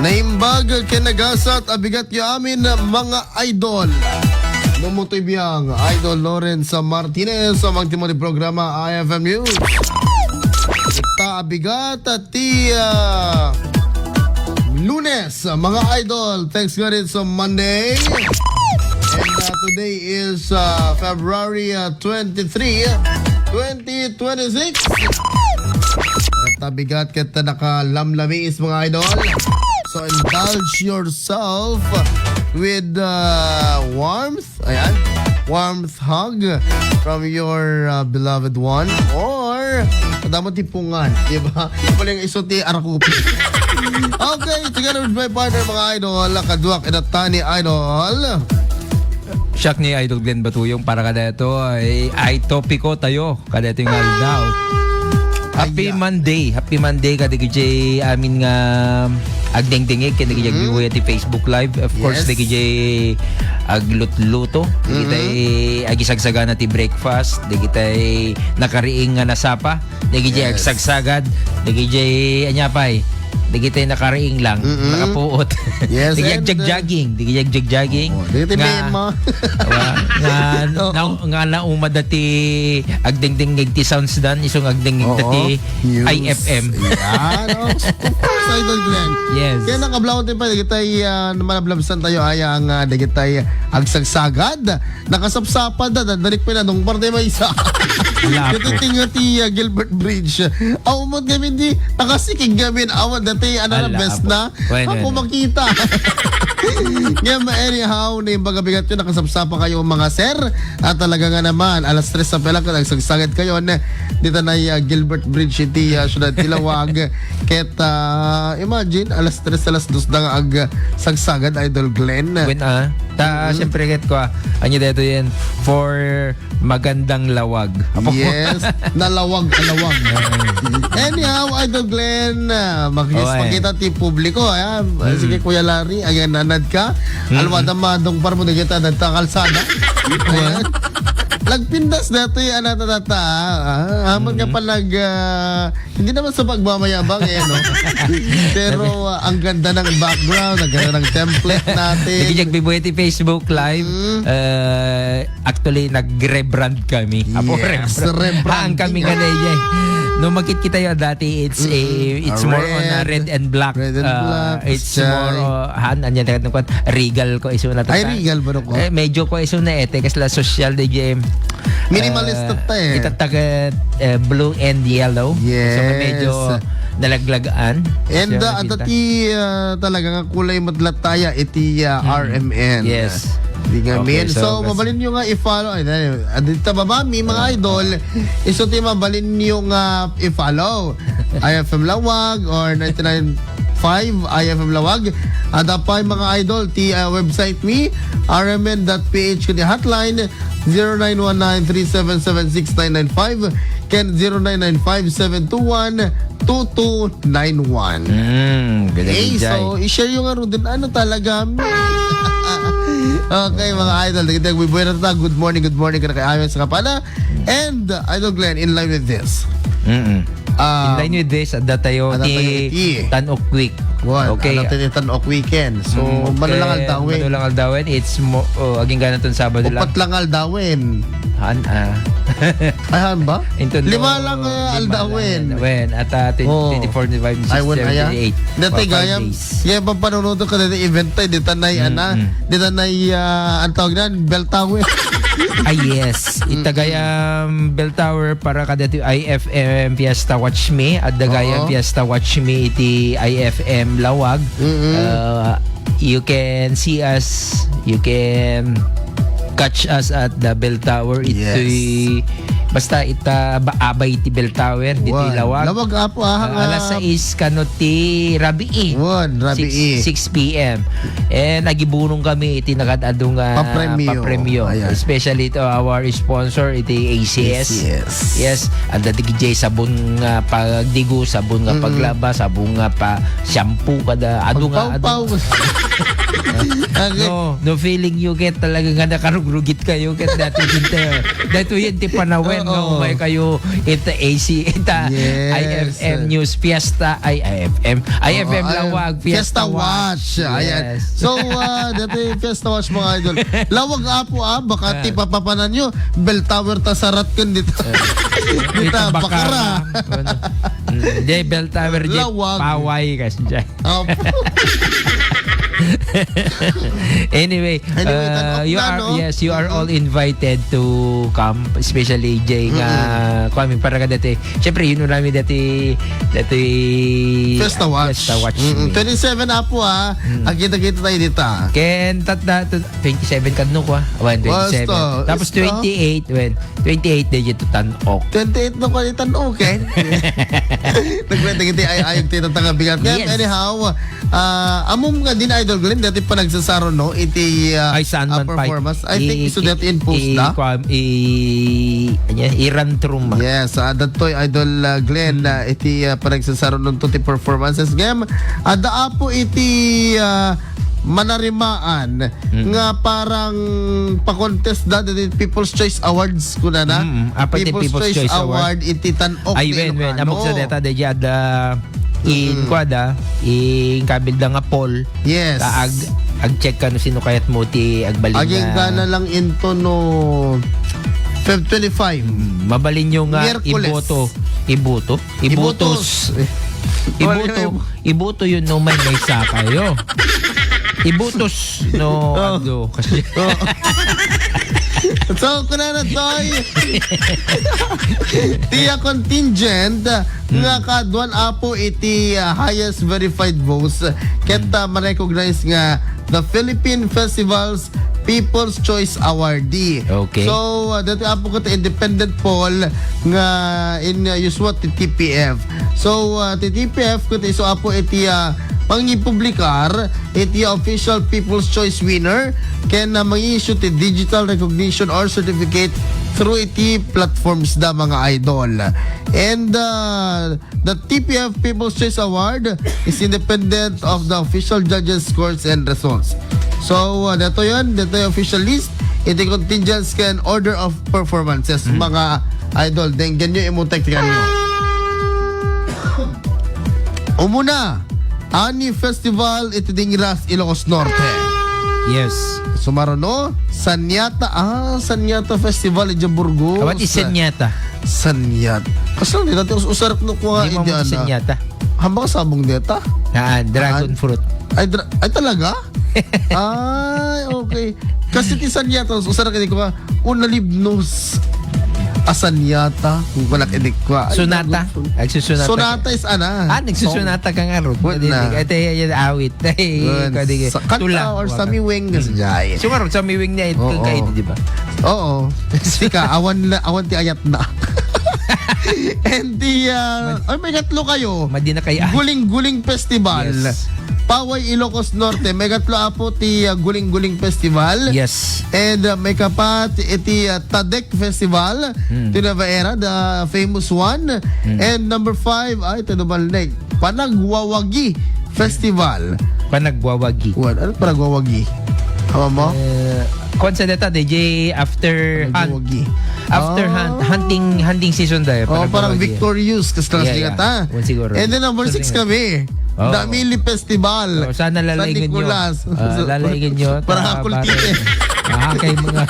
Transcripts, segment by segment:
Naimbag kinagasat abigat yu amin mga idol. Mumutoy biyang Idol Lawrence Martinez sa mga timori programa IFM News. Kita abigat at Lunes mga idol. Thanks nga rin sa Monday. And today is February 23, 2026. Tabigat kita nakalamlamis mga idol. So indulge yourself with warmth. Ayan. Warmth hug from your beloved one. Or kadamot tipungan. Diba? Wala yung isuti arakupi. Okay, together with my partner mga idol. Kaduak Idatani Idol. Siyak ni Idol Glenn Batuyong para kada ito ay topiko tayo. Kada ito yung daw. Happy Monday kada kajay amin nga agdeng-dengig kada kajay bibuhay ti Facebook Live. Of course, kada kajay aglut-luto. Kita agisagsaga na ti breakfast. Kada kita nakariing nga nasapa. Kada kajay agsagsagad. Kada kajay anyapay. Di kita nakariing lang, nakapuot. Yes, di jag-jogging. Di kita mo. Nga naumad dati agdeng-dengig ti sounds dan, isong agdeng dati IFM. Yan, sa Idol Glenn. Yes. Kaya nakablawon tayo pa, di kita namalablasan tayo ayang di kita agsagsagad. Nakasapsapad na, darik pa na, nung parte may isa. Kita tinga ti Gilbert Bridge. Umot kami di, nakasikig kami, awad dati, best na. Ako makita. Ngayon, anyhow, na yung bagabigat yun, nakasapsapa kayo mga sir. At talaga nga naman, alas 3 sa pela, kung nagsagsagad kayo, dito na Gilbert Bridge City, syudad Tilawag. Ket, imagine, alas 3, alas 2 na ag sagsagad, Idol Glenn. Siyempre get ko, anyo dito yan, for magandang lawag. Yes, nalawag-alawag. Anyhow, Idol Glenn, makita ti publiko. Sige, Kuya Larry, ayan, nanad ka. Alwadamadong par mo na kita nagtakalsada. Lagpindas dito yung anatata. Hamon ka palag, hindi naman sa pagmamayabang no? Pero ang ganda ng background, ang ganda ng template natin. Nagiging bibuhay ti Facebook Live. Actually, nag-rebrand kami. Yes, rebrand. Ang kami kanaya. Nung magkita yun dati, it's more on red and black. Red and black. It's more regal ko iso na Ay, regal ba ko? Medyo ko iso na kasi la social de game. Minimalist Itatag blue and yellow. Yes. So medyo nalaglagaan. And ti talaga nga kulay madlataya iti RMN. Yes. Di nga Okay, so mabalin nyo nga i-follow. Dito babami mga idol. Iso ti mabalin nyo nga i-follow. IFM Lawag or 99.5 IFM Lawag. Ada pa mga idol ti website mi rmn.ph kani hotline 0919-3776-995 ken 0995-721-2291. Okay, so i-share yung nga rin din ano talaga. Okay mga idol, nagbubuhay na tayo. Good morning ka na kay Ayon sa kapala. And Idol Glenn, in line with this. In line with this, ada tayo ti Tanok Week. Okay. Tanok weekend. So, manulang aldawin. Manulang aldawin. It's aging ganun itong Sabado lang. Upat lang aldawin. Ay, ba? 5 lang aldawin. At 24, 25, 26, 38. Dati gayam, kaya pa panunod ka dito event tayo, dito na ang tawag na, bell tower. Yes. Itagayam bell tower para kada ito IFM Fiesta Watch Me. At dagayam Fiesta Watch Me iti IFM Lawag. You can see us. You can catch us at the bell tower. Ito'y basta abay ti bell tower dito Lawag. Lawag apo alas 6 kanot ti Rabii. 6 p.m. And nagibunong kami iti nakadadong papremyo. Especially to our sponsor iti ACS. Yes. And the DJ sabon nga pagdigo, sabon nga paglaba, sabon nga pa shampoo kada nga no feeling you get talaga nga nakarugrugit kayo ket dati yun ti panawen nga umay kayo ita AC, ita Yes. IFM News Fiesta, IFM Lawag, Fiesta Watch. Ayan. So, dito yung Fiesta Watch mga idol. Lawag apo baka ti papapanan nyo. Bell Tower ta sarat kan dito. Dito, bakara. Hindi, Bell Tower, Lawag. Paway kasi dyan. Opo. Anyway, tanong you na, are no? yes, you are all invited to come, especially Jay nga kami para ka dati. Syempre yun namin dati Fiesta Watch. Fiesta Watch. 27 apo Ang kita-kita tayo dito. Ken 27 kadno ko 27. Basta. Tapos 28 digit to tanok. 28 na kwalitan okay. Nagkwenta ay ayog tayo ng bigat. Yes. Anyhow, amom nga din Idol Glenn, dati pa nagsasaro no, iti Ay Sandman performance. I think so that in post na. Iran Truma. Yes, datoy Idol Glenn, iti pa nagsasaro nun to ti performances game. Daapo iti manarimaan nga parang pa-contest da the People's Choice Awards kuna na. Apa ti People's Choice Award? Iti tanok Ay wen amok sa data de jada in kwada in kabilda nga poll. Yes. Ag check ka no sino kayat mo ti agbalin Aging gana lang into no Feb 25. Mabalin nyo nga Miyerkules. iboto iboto yun no may sa kayo. Ibutos no ano kasi So, kuna na toy. Tiya contingent nga kadwan apo iti highest verified votes kenta ma-recognize nga the Philippine Festivals People's Choice Awardee. Okay. So, dati apo ko independent poll nga in usual ti TPF. So, ti TPF ko so apo iti pangipublikar iti official People's Choice winner ken mag-issue ti digital recognition or certificate through iti platforms da mga idol. And the TPF People's Choice Award is independent of the official judges scores and results. So dito yung official list iti contingents can order of performances mga idol. Then ganyo imutek nyo. Umuna Ani Festival iti dingras Ilocos Norte. yes. Sumaro no? Sanyata. Sanyata Festival iti Burgos. Kawat isenyata. Sanyat. Kasi lang dito usarap no ko nga Hindi mo isenyata. Hambang sabong dito. Dragon fruit. Ay talaga? Ay, okay. Kasi ti Sanyata usarap ko nga unalibnos. Asanyata kung wala kinig ko. Sunata. Agsusunata. Sonata is nagsusunata ka nga ron. Good na. Ito yung awit. Kanta or samiwing kasi jay. Sumarong samiwing niya ito kayo, di ba? Oo. Sika, awan ti ayat na. And the, may katlo kayo. Madi na kayo. Guling-Guling Festival. Yes. Paway Ilocos Norte. May katlo apo ti Guling-Guling Festival. Yes. And may kapat iti Tadek Festival. Ti Nueva Era, the famous one. And number 5, ay, Tanubalneg. Panagwawagi Festival. Panagwawagi. What? Ano Panagwawagi? Hawa mo? Kung sa data, DJ, after Panagwawagi. hunting season dahil. Parang victorious kasi Yeah. Siguro. And then number 6 kami. Damili Festival. Sana lalaigin nyo. Lalaigin nyo. Parang akultiten. Kay mga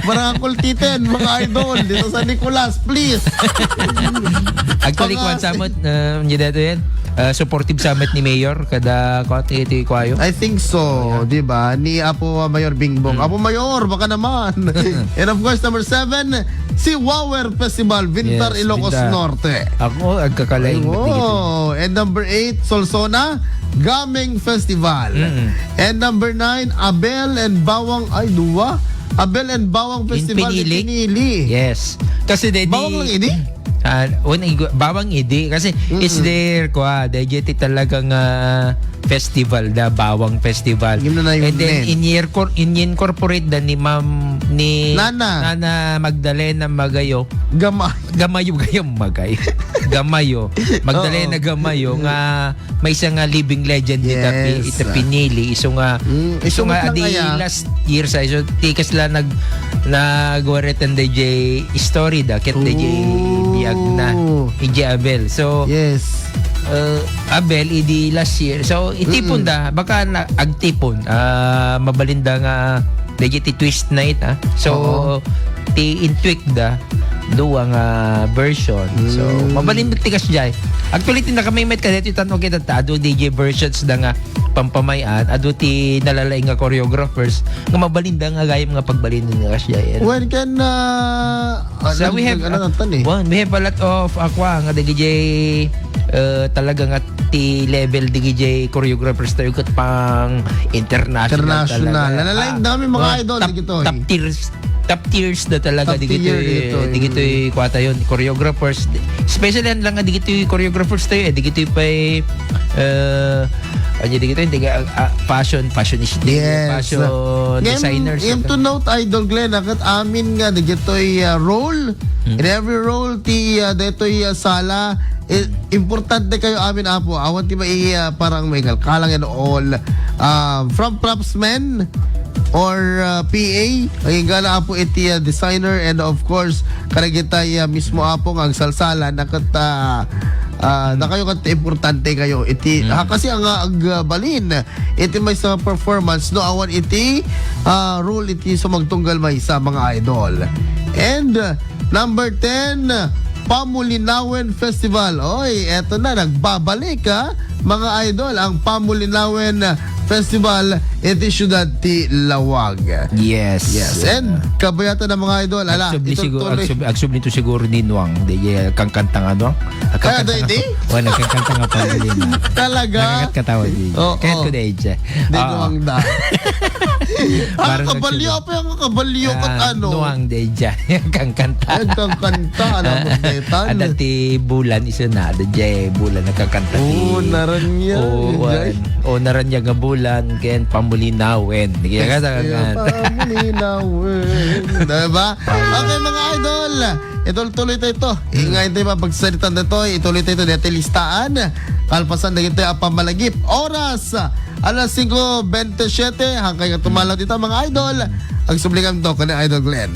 Parang akultiten, mga idol. Dito sa Nicolas, please. actually kung samot hindi dito yan. Supportive summit ni Mayor kada iti kwayo. I think so, di ba? Ni Apo Mayor Bingbong. Apo Mayor, baka naman. And of course, number 7, si Wawer Festival, Vintar, Yes, Ilocos Vintar. Norte. Ako, agkakalaing. Oh, and number 8, Solsona, Gameng Festival. And number 9, Abel and Bawang, ay duwa. Abel and Bawang Festival Pinili. Pinili. Yes. Kasi Bawang lang ini? Bawang idi kasi it's there dejeti talagang festival da bawang festival. Yun na yun And then in-incorporate da ni Ma'am ni Nana Magdalena Magayo. Gamayo gayong magay. Gamayo. Magdalena Gamayo nga may isang living legend Yes. ita pinili iso nga lang di kaya. last year sa iso tikas la nagwaretan DJ story da ket DJ biyag na DJ Abel. So Yes. Abel idi last year. So itipon da baka na agtipon mabalinda nga DJ ti twist night So ti intwik da duwa nga version. So mabalin tikas jay. Actually tinakamaymet kadet tanong kita ado DJ versions da nga pampamayan ado ti nalalay nga choreographers nga mabalinda nga gayam nga pagbalin nga kasya. When can So we have we have a lot of nga DJ talaga nga ti level DJ choreographers tayo kat pang international talaga. Nalalay dami mga idol dito. Top tiers na talaga Top tier dito. digito kwata yon choreographers especially lang nga digito choreographers tayo digito pa digito hindi fashionist fashion designers. Game to note idol Glenn kat amin nga digito'y role in every role ti dito'y sala importante kayo amin apo awan ti mai parang may kalkalang and all from propsmen or PA ay gana apo iti designer and of course karagitay mismo apo ang salsala nakat na kayo kat importante kayo iti kasi ang agbalin iti may sa performance no awan iti rule iti sumagtunggal may sa mga idol. And number 10 Pamulinawen Festival. Oy, eto na nagbabalik mga idol ang Pamulinawen Festival iti syudad ti Lawag. Yes. And kabayatan ng mga idol ala agsub nito siguro ni Nuang di kang kantang ano kaya da hindi wala kang kantang Pamulina talaga nakakatawa di kaya ko dai di Nuang da ang kabalyo pa yung kabalyo kat ano Nuang dai kang kanta kang kanta alam mo detan ada ti bulan isa na ada bulan nakakanta ti naranya naranya nga bulan ken Pamulinawen. Kaya Pamulinawen. Diba? Okay mga idol. Ituloy tayo ito. Ingay tayo pagsalitan na ito. Ituloy tayo ito. Dito listaan. Kalpasan na ito ang pamalagip. Oras. Alas 5:27. Hanggang tumalaw dito mga idol. Ang subligan ito ka ni Idol Glenn.